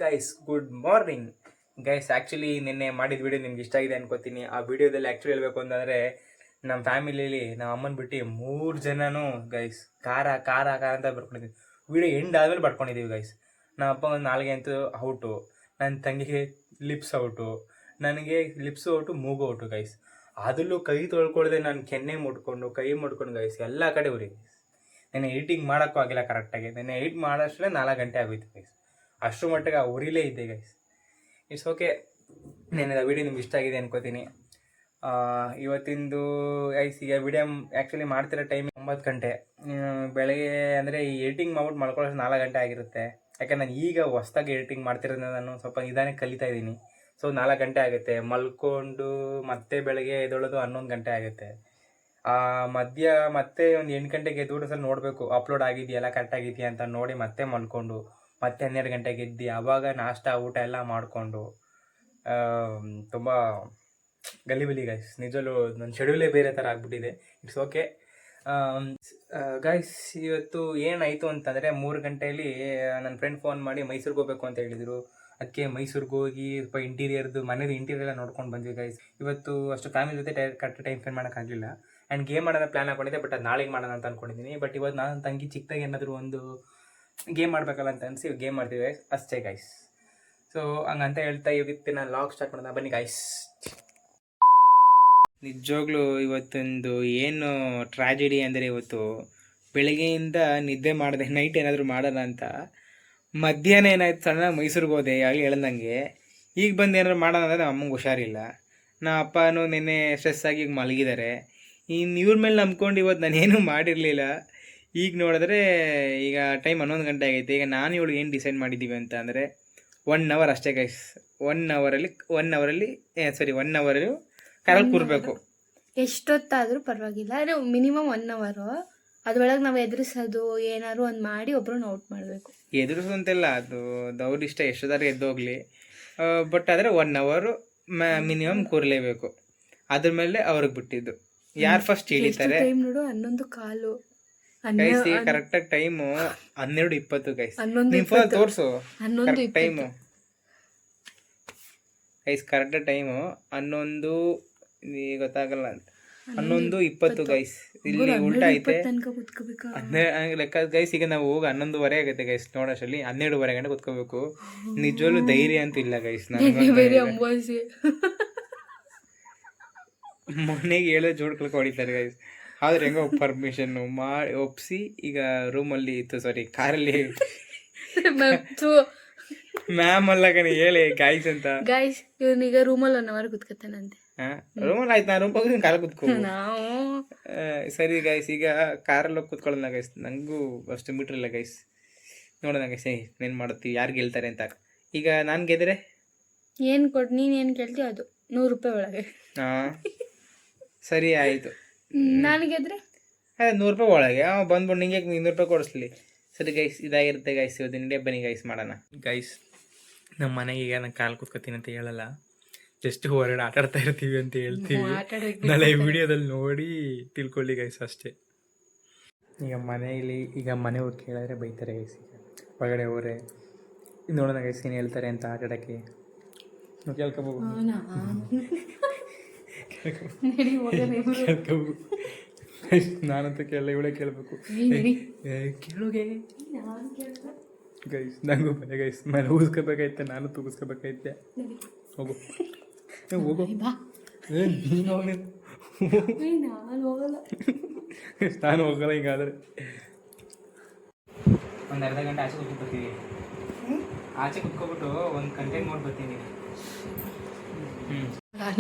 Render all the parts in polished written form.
Guys, good morning guys. Actually ನಿನ್ನೆ ಮಾಡಿದ video ನಿಮ್ಗೆ ಇಷ್ಟ ಆಗಿದೆ ಅನ್ಕೋತೀನಿ. ಆ ವಿಡಿಯೋದಲ್ಲಿ ಆ್ಯಕ್ಚುಲಿ ಹೇಳಬೇಕು ಅಂತಂದರೆ ನಮ್ಮ ಫ್ಯಾಮಿಲಿಯಲ್ಲಿ ನಮ್ಮ ಅಮ್ಮನ ಬಿಟ್ಟು 3 ಜನನೂ ಗೈಸ್ ಖಾರ ಖಾರ ಖಾರ ಅಂತ ಬರ್ಕೊಂಡಿದ್ವಿ. ವಿಡಿಯೋ ಎಂಡ್ ಆದಮೇಲೆ ಬರ್ಕೊಂಡಿದ್ದೀವಿ ಗೈಸ್. ನಮ್ಮ ಅಪ್ಪ ಒಂದು ನಾಲ್ಗೆ ಅಂತೂ ಔಟು, ನನ್ನ ತಂಗಿಗೆ ಲಿಪ್ಸ್ ಔಟು, ನನಗೆ ಲಿಪ್ಸು ಔಟು, ಮೂಗು ಔಟು ಗೈಸ್. ಅದರಲ್ಲೂ ಕೈ ತೊಳ್ಕೊಳ್ದೆ ನಾನು ಕೆನ್ನೆ ಮುಟ್ಕೊಂಡು ಕೈ ಮುಟ್ಕೊಂಡು ಗೈಸ್ ಎಲ್ಲ ಕಡೆ ಉರಿ. ನೆನ್ನೆ ಎಡಿಟಿಂಗ್ ಮಾಡೋಕ್ಕೂ ಆಗಿಲ್ಲ ಕರೆಕ್ಟಾಗಿ. ನೆನ್ನೆ ಎಡಿಟ್ ಮಾಡೋಷ್ಟೇ 4 ಗಂಟೆ ಆಗೋಯ್ತು ಗೈಸ್. ಅಷ್ಟರ ಮಟ್ಟಿಗೆ ಉರಿಲೇ ಇದ್ದೆ ಗೈಸ್. It's okay. ನೆನ್ನೆ ವಿಡಿಯೋ ನಿಮ್ಗೆ ಇಷ್ಟ ಆಗಿದೆ ಅನ್ಕೋತೀನಿ. ಇವತ್ತಿಂದು ಗೈಸ್ ಈಗ ವಿಡಿಯೋ ಆ್ಯಕ್ಚುಲಿ ಮಾಡ್ತಿರೋ ಟೈಮ್ 9 ಗಂಟೆ ಬೆಳಗ್ಗೆ. ಅಂದರೆ ಈ ಎಡಿಟಿಂಗ್ ಮಾಡ್ಬಿಟ್ಟು ಮಲ್ಕೊಳ್ಳೋಷ್ಟು 4 ಗಂಟೆ ಆಗಿರುತ್ತೆ. ಯಾಕಂದ್ರೆ ನಾನು ಈಗ ಹೊಸ್ದಾಗಿ ಎಡಿಟಿಂಗ್ ಮಾಡ್ತಿರೋದ್ರಿಂದ ನಾನು ಸ್ವಲ್ಪ ನಿಧಾನಕ್ಕೆ ಕಲಿತಾ ಇದ್ದೀನಿ. ಸೊ 4 ಗಂಟೆ ಆಗುತ್ತೆ. ಮಲ್ಕೊಂಡು ಮತ್ತೆ ಬೆಳಗ್ಗೆ ಎದ್ದೊಳೋದು 11 ಗಂಟೆ ಆಗುತ್ತೆ. ಮಧ್ಯ ಮತ್ತೆ ಒಂದು 8 ಗಂಟೆಗೆ ಎದ್ದು ಸಲ ನೋಡಬೇಕು ಅಪ್ಲೋಡ್ ಆಗಿದೆಯಲ್ಲ ಕರೆಕ್ಟಾಗಿದೆಯಾ ಅಂತ ನೋಡಿ ಮತ್ತೆ ಮಲ್ಕೊಂಡು ಮತ್ತೆ 12 ಗಂಟೆಗೆ ಎದ್ದು ಆವಾಗ ನಾಷ್ಟ ಊಟ ಎಲ್ಲ ಮಾಡಿಕೊಂಡು ತುಂಬ ಗಲಿಬಿಲಿ ಗೈಸ್. ನಿಜವಲ್ಲೂ ನನ್ನ ಶೆಡ್ಯೂಲೇ ಬೇರೆ ಥರ ಆಗಿಬಿಟ್ಟಿದೆ. It's okay guys. ಇವತ್ತು ಏನಾಯಿತು ಅಂತಂದರೆ 3 ಗಂಟೆಯಲ್ಲಿ ನನ್ನ ಫ್ರೆಂಡ್ ಫೋನ್ ಮಾಡಿ ಮೈಸೂರಿಗೆ ಹೋಗ್ಬೇಕು ಅಂತ ಹೇಳಿದರು. ಅದಕ್ಕೆ ಮೈಸೂರಿಗೆ ಹೋಗಿ ಸ್ವಲ್ಪ ಇಂಟೀರಿಯರ್ದು ಮನೇದು ಇಂಟೀರಿಯರ್ ಎಲ್ಲ ನೋಡ್ಕೊಂಡು ಬಂದ್ವಿ ಗೈಸ್. ಇವತ್ತು ಅಷ್ಟು ಫ್ಯಾಮಿಲಿ ಜೊತೆ ಕರೆಕ್ಟ್ ಟೈಮ್ ಸ್ಪೆಂಡ್ ಮಾಡೋಕ್ಕಾಗಲಿಲ್ಲ. ಆ್ಯಂಡ್ ಗೇಮ್ ಮಾಡೋಣ ಪ್ಲ್ಯಾನ್ ಹಾಕೊಂಡಿದ್ದೆ, ಬಟ್ ಅದು ನಾಳೆಗೆ ಮಾಡೋಣ ಅಂತ ಅಂದ್ಕೊಂಡಿದ್ದೀನಿ. ಬಟ್ ಇವತ್ತು ನಾನು ತಂಗಿ ಚಿಕ್ಕದಾಗಿ ಏನಾದರೂ ಒಂದು ಗೇಮ್ ಮಾಡಬೇಕಲ್ಲ ಅಂತ ಅನಿಸಿ ಗೇಮ್ ಮಾಡ್ತೀವಿ ಗೈಸ್, ಅಷ್ಟೇ ಗೈಸ್. ಸೊ ಹಂಗಂತ ಹೇಳ್ತಾ ಇವತ್ತು ನಾನು ಲಾಗ್ ಸ್ಟಾರ್ಟ್ ಮಾಡೋಣ ಬನ್ನಿ ಗೈಸ್. ನಿಜವಾಗ್ಲೂ ಇವತ್ತೊಂದು ಏನು ಟ್ರಾಜಿಡಿ ಅಂದರೆ, ಇವತ್ತು ಬೆಳಗ್ಗೆಯಿಂದ ನಿದ್ದೆ ಮಾಡಿದೆ, ನೈಟ್ ಏನಾದರೂ ಮಾಡೋಣ ಅಂತ. ಮಧ್ಯಾಹ್ನ ಏನಾಯ್ತು, ಸಣ್ಣ ಮೈಸೂರಿಗೆ ಹೋದೆ ಆಗಲಿ ಹೇಳ್ದಂಗೆ. ಈಗ ಬಂದು ಏನಾದ್ರು ಮಾಡೋಣ ಅಂದರೆ ನಮ್ಮ ಅಮ್ಮಂಗೆ ಹುಷಾರಿಲ್ಲ. ನಮ್ಮ ಅಪ್ಪನೂ ನಿನ್ನೆ ಸ್ಟ್ರೆಸ್ ಆಗಿ ಈಗ ಮಲಗಿದ್ದಾರೆ. ಇನ್ನು ಇವ್ರ ಮೇಲೆ ನಂಬ್ಕೊಂಡು ಇವತ್ತು ನಾನೇನು ಮಾಡಿರಲಿಲ್ಲ. ಈಗ ನೋಡಿದ್ರೆ ಈಗ ಟೈಮ್ 11 ಗಂಟೆ ಆಗೈತೆ. ಈಗ ನಾನು ಇವಳು ಏನು ಡಿಸೈಡ್ ಮಾಡಿದ್ದೀವಿ ಅಂತ ಅಂದರೆ 1 ಅವರ್ ಅಷ್ಟೇ ಗೈಸ್. 1 ಅವರಲ್ಲಿ ಕರಲ್ಲಿ ಕೂರಬೇಕು. ಎಷ್ಟೊತ್ತಾದರೂ ಪರವಾಗಿಲ್ಲ, ಮಿನಿಮಮ್ 1 ಅವರು. ಅದ್ರೊಳಗೆ ನಾವು ಎದುರಿಸೋದು ಏನಾದ್ರು ಒಂದು ಮಾಡಿ ಒಬ್ರನ್ನ ಔಟ್ ಮಾಡಬೇಕು. ಎದುರಿಸೋದು ಅಂತೆಲ್ಲ ಅದು ಅವ್ರ ಇಷ್ಟ, ಎಷ್ಟೊತ್ತಾದ್ರೂ ಎದ್ದೋಗ್ಲಿ. ಬಟ್ ಆದರೆ 1 ಅವರು ಮಿನಿಮಮ್ ಕೂರಲೇಬೇಕು. ಅದ್ರ ಮೇಲೆ ಅವ್ರಿಗೆ ಬಿಟ್ಟಿದ್ದು. ಯಾರು ಫಸ್ಟ್ ಹಿಡಿತಾರೆ ನೋಡು. 11:15 ಗೈಸ್. ಈಗ ಕರೆಕ್ಟಾಗಿ ಟೈಮು 12:20 ಗೈಸ್. ನಿಮ್ಮ ಫೋನ್ ತೋರಿಸು ಟೈಮು ಗೈಸ್. ಕರೆಕ್ಟಾಗಿ ಟೈಮು 11 ಗೊತ್ತಾಗಲ್ಲ ಅಂತ 11:20 ಗೈಸ್. ಇಲ್ಲಿ ಉಲ್ಟಾ ಐತೆ ಲೆಕ್ಕ ಗೈಸ್. ಈಗ ನಾವು ಹೋಗಿ 11:15 ಆಗುತ್ತೆ ಗೈಸ್. ನೋಡೋಷ್ಟರಲ್ಲಿ 12:15 ಗಂಟೆ ಕುತ್ಕೋಬೇಕು. ನಿಜವಲ್ಲೂ ಧೈರ್ಯ ಅಂತ ಇಲ್ಲ ಗೈಸ್. ಮನೆಗೆ ಹೇಳೋ ಜೋಡ್ಕೊಳಕ್ಕೆ ಹೊಡಿತಾರೆ ಗೈಸ್. ಆದ್ರೆ ಹೆಂಗೋ ಪರ್ಮಿಷನ್ನು ಮಾಡಿ ಒಪ್ಪಿಸಿ ಈಗ ರೂಮಲ್ಲಿ ಇತ್ತು, ಸಾರಿ ಕಾರಲ್ಲಿ. ಮ್ಯಾಮ್ ಅಲ್ಲ ಕಣಿ ಹೇಳಿ ಗೈಸ್ ಅಂತ. ಗೈಸ್ ಇವನೀಗ ರೂಮಲ್ಲಿ 1 ಅವರ್ ಕುತ್ಕೊತಾನಂತೆ. ರೂಮಲ್ಲಿ ಆಯ್ತು, ನಾನು ರೂಮ್ ಹೋಗಿ ಕಾರಲ್ಲಿ ಕುತ್ಕೊ. ಸರಿ ಗೈಸ್, ಈಗ ಕಾರಲ್ಲಿ ಹೋಗಿ ಕುತ್ಕೊಳ್ಳೋಣ ಗೈಸ್. ನನಗೂ ಅಷ್ಟು ಮೀಟ್ರ್ ಇಲ್ಲ ಗೈಸ್. ನೋಡೋಣ ಗೈಸ್ ಏನು ಮಾಡುತ್ತೀವಿ, ಯಾರು ಗೆಲ್ತಾರೆ ಅಂತ. ಈಗ ನಾನು ಗೆದ್ರೆ ಏನು ಕೊಟ್ಟು ನೀನು ಏನು ಕೇಳ್ತೀವಿ ಅದು 100 ರೂಪಾಯಿ ಒಳಗೆ. ಹಾಂ ಸರಿ ಆಯಿತು. ನಾನು ಗೆದ್ರೆ ಅದೇ 100 ರೂಪಾಯಿ ಒಳಗೆ ಬಂದ್ಬಿಟ್ಟು ನಿಂಗೆ 200 ರೂಪಾಯಿ ಕೊಡಿಸ್ಲಿ. ಸರಿ ಗೈಸ್, ಇದಾಗಿರುತ್ತೆ ಗೈಸ್. ಇವತ್ತು ನಿಂಡೆ ಬನ್ನಿ ಗೈಸ್ ಮಾಡೋಣ ಗೈಸ್. ನಮ್ಮ ಮನೆಗೆ ಈಗ ನಾನು ಕಾಲು ಕೂತ್ಕೋತೀನಿ ಅಂತ ಹೇಳಲ್ಲ, ಜಸ್ಟ್ ಹೊರಗಡೆ ಆಟಾಡ್ತಾ ಇರ್ತೀವಿ ಅಂತ ಹೇಳ್ತೀವಿ. ನಾಳೆ ವಿಡಿಯೋದಲ್ಲಿ ನೋಡಿ ತಿಳ್ಕೊಳ್ಳಿ ಗೈಸ್ ಅಷ್ಟೇ. ಈಗ ಮನೆಯಲ್ಲಿ ಮನೆ ಹೋಗಿ ಕೇಳಿದ್ರೆ ಬೈತಾರೆ ಗೈಸ್. ಹೊರಗಡೆ ಹೋದ್ರೆ ನೋಡೋಣ ಗೈಸ್ ಏನು ಹೇಳ್ತಾರೆ ಅಂತ ಆಟಾಡೋಕ್ಕೆ. ಕೇಳ್ಕೊಬೋದು ನಾನಂತೂ ಕೇಳಲ್ಲ, ಇವಳೇ ಕೇಳಬೇಕು. ಕೇಳೋಗೆ ಗೈಸ್. ನಂಗೂ ಭಯ ಗೈಸ್. ಮನೆ ಊಸ್ಕೋಬೇಕೈತೆ, ನಾನು ತೂಗಿಸ್ಕೋಬೇಕೈತೆ. ಹೋಗು ಹೋಗು. ನೀನು ಹೋಗಿ. ನಾನು ಹೋಗಲ್ಲ ಹಿಂಗಾದ್ರೆ. ಒಂದು ಅರ್ಧ ಗಂಟೆ ಆಚೆ ಕುತ್ಕೊಬರ್ತೀವಿ. ಆಚೆ ಕುತ್ಕೊಬಿಟ್ಟು ಒಂದು ಕಂಟೆಂಟ್ ನೋಡಿ ಬರ್ತೀನಿ.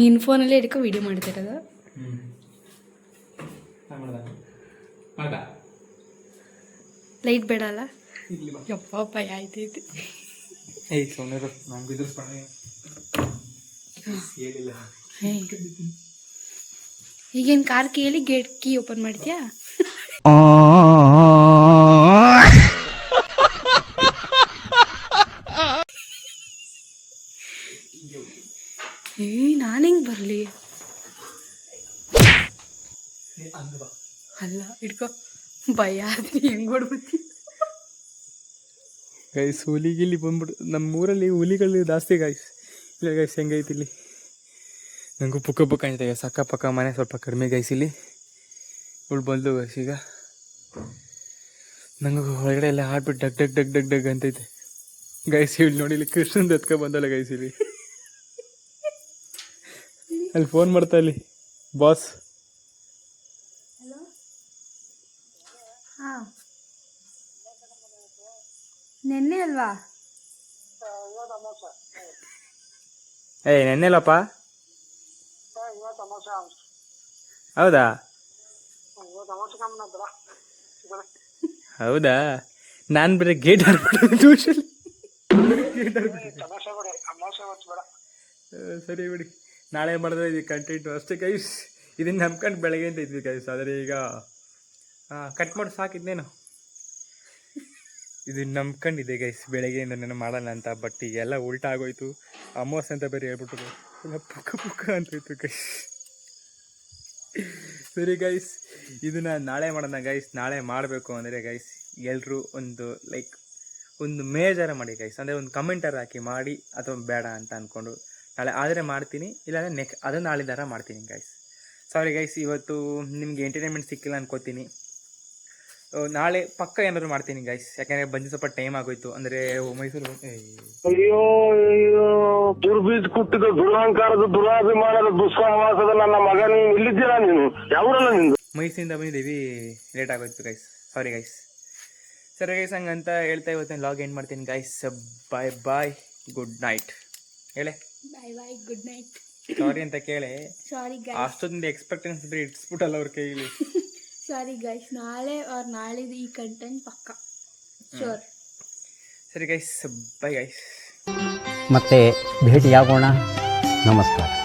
ನಿನ್ನ ಫೋನಲ್ಲಿ ಹಿಡ್ಕೊ ವಿಡಿಯೋ ಮಾಡ್ತಿರೋದು. ಲೈಟ್ ಬೇಡ ಅಲ್ಲ? ಯಪ್ಪ ಭಯ ಆಯ್ತೈತಿ. ಈಗೇನು ಕಾರ್ ಕೇಳಿ ಗೇಟ್ ಕೀ ಓಪನ್ ಮಾಡ್ತೀಯಾ? ನಾನು ಹೆಂಗೆ ಬರಲಿ? ಅಲ್ಲ ಹಿಡ್ಕೊ, ಭಯ ಆದ್ರೆ ಹೆಂಗೆ ಹೊಡ್ಬಿಡ್ತೀನಿ. ಗೈಸ್ ಹುಲಿಗಿಲ್ಲಿ ಬಂದ್ಬಿಟ್ಟು ನಮ್ಮ ಊರಲ್ಲಿ ಹುಲಿಗಳು ಜಾಸ್ತಿ ಗೈಸ್. ಇಲ್ಲ ಗೈಸ್ ಹೆಂಗೈತಿ ಇಲ್ಲಿ ನನಗೂ ಪುಕ್ಕ ಪುಕ್ಕ ಅಂತಿದೆ ಗೈಸ್. ಅಕ್ಕಪಕ್ಕ ಮನೆ ಸ್ವಲ್ಪ ಕಡಿಮೆ ಗೈಸ್ ಇಲ್ಲಿ ಇವಳು ಬಂದು ಗೈಸ್. ಈಗ ನನಗೂ ಹೊರಗಡೆ ಎಲ್ಲ ಹಾಡ್ಬಿಟ್ಟು ಡಗ್ ಡಗ್ ಡಗ್ ಡಗ್ ಡಗ್ ಅಂತೈತೆ ಗೈಸ್. ಇವಳು ನೋಡಿ ಇಲ್ಲಿ ಕೃಷ್ಣನ್ ಎತ್ಕೊ ಬಂದಲ್ಲ ಗೈಸ್ ಇಲ್ಲಿ. ಅಲ್ಲಿ ಫೋನ್ ಮಾಡ್ತಾ ಇಲ್ಲಿ ಬಾಸ್. ಹಾಂ ನೆನ್ನೆ ಅಲ್ವಾ? ಏಯ್ ನೆನ್ನೆಲ್ಲಪ್ಪ. ಹೌದಾ ಹೌದಾ ನಾನು ಬರೀ ಗೇಟ್ ಟ್ಯೂಷನ್ ಸರಿ ಬಿಡಿ. ನಾಳೆ ಮಾಡಿದ್ರೆ ಇದು ಕಂಟೆಂಟು ಅಷ್ಟೇ ಗೈಸ್. ಇದನ್ನು ನಂಬ್ಕೊಂಡು ಬೆಳಗ್ಗೆ ಅಂತ ಇದ್ವಿ ಗೈಸ್. ಆದರೆ ಈಗ ಕಟ್ ಮಾಡಿ ಸಾಕಿದ್ನೇನು. ಇದು ನಂಬ್ಕೊಂಡಿದೆ ಗೈಸ್ ಬೆಳಗ್ಗೆಯಿಂದ ನಾನು ಮಾಡೋಣ ಅಂತ. ಬಟ್ ಈಗೆಲ್ಲ ಉಲ್ಟಾ ಆಗೋಯ್ತು. ಅಮೋಸ್ ಅಂತ ಬೇರೆ ಹೇಳ್ಬಿಟ್ಟು ಪುಕ್ಕ ಪುಕ್ಕ ಅಂತೋಯ್ತು ಗೈಸ್. ಸರಿ ಗೈಸ್ ಇದನ್ನ ನಾಳೆ ಮಾಡೋಣ ಗೈಸ್. ನಾಳೆ ಮಾಡಬೇಕು ಅಂದರೆ ಗೈಸ್ ಎಲ್ಲರೂ ಒಂದು ಮೇಜರ ಮಾಡಿ ಗೈಸ್. ಅಂದರೆ ಒಂದು ಕಮೆಂಟರ್ ಹಾಕಿ ಮಾಡಿ ಅಥವಾ ಬೇಡ ಅಂತ ಅಂದ್ಕೊಂಡು ನಾಳೆ ಆದರೆ ಮಾಡ್ತೀನಿ, ಇಲ್ಲಾಂದರೆ ಅದು ನಾಳಿದಾರ ಮಾಡ್ತೀನಿ ಗೈಸ್. ಸಾರಿ ಗೈಸ್ ಇವತ್ತು ನಿಮಗೆ ಎಂಟರ್ಟೈನ್ಮೆಂಟ್ ಸಿಕ್ಕಿಲ್ಲ ಅನ್ಕೋತೀನಿ. ನಾಳೆ ಪಕ್ಕ ಏನಾದ್ರು ಮಾಡ್ತೀನಿ ಗೈಸ್. ಯಾಕಂದರೆ ಬಂದು ಸ್ವಲ್ಪ ಟೈಮ್ ಆಗೋಯ್ತು. ಅಂದರೆ ಮೈಸೂರು ಅಯ್ಯೋ ಅಯ್ಯೋ ದುರ್ಬೀಜ ಕುಟ್ಟಿದ ದುರಹಂಕಾರದ ದುರಾಭಿಮಾನದ ದುಸ್ಸಹವಾಸದ ನನ್ನ ಮಗ, ನೀನು ಇಲ್ಲಿದ್ದೀರಾ? ನೀನು ಯಾವೂರಲ್ಲ ನಿಂದು? ಮೈಸೂರಿಂದ ಬಂದಿದ್ದೀವಿ, ಲೇಟ್ ಆಗೋಯ್ತು ಗೈಸ್. Sorry guys. ಸರಿ ಗೈಸ್ ಹಂಗಂತ ಹೇಳ್ತಾ ಇವತ್ತಿನ ಲಾಗ್ ಎಂಡ್ ಮಾಡ್ತೀನಿ ಗೈಸ್. ಬಾಯ್ ಬಾಯ್, ಗುಡ್ ನೈಟ್ ಹೇಳೆ. ಬಾಯ್ ಬಾಯ್, ಗುಡ್ ನೈಟ್. ಸಾರಿ ಅಂತ ಕೇಳೆ. Sorry guys. ಅಷ್ಟೊಂದು ಎಕ್ಸ್ಪೆಕ್ಟೆನ್ಸ್ ಬರೀ ಇಟ್ಸ್ಬಿಟ್ಟಲ್ಲ ಅವ್ರ ಕೈಲಿ. Sorry guys. ನಾಳಿದ್ದು ಈ ಕಂಟೆಂಟ್ ಪಕ್ಕ ಶೋರ್. ಸರಿ ಗೈಸ್, ಬಾಯ್ ಗೈಸ್. ಮತ್ತೆ ಭೇಟಿಯಾಗೋಣ. ನಮಸ್ಕಾರ.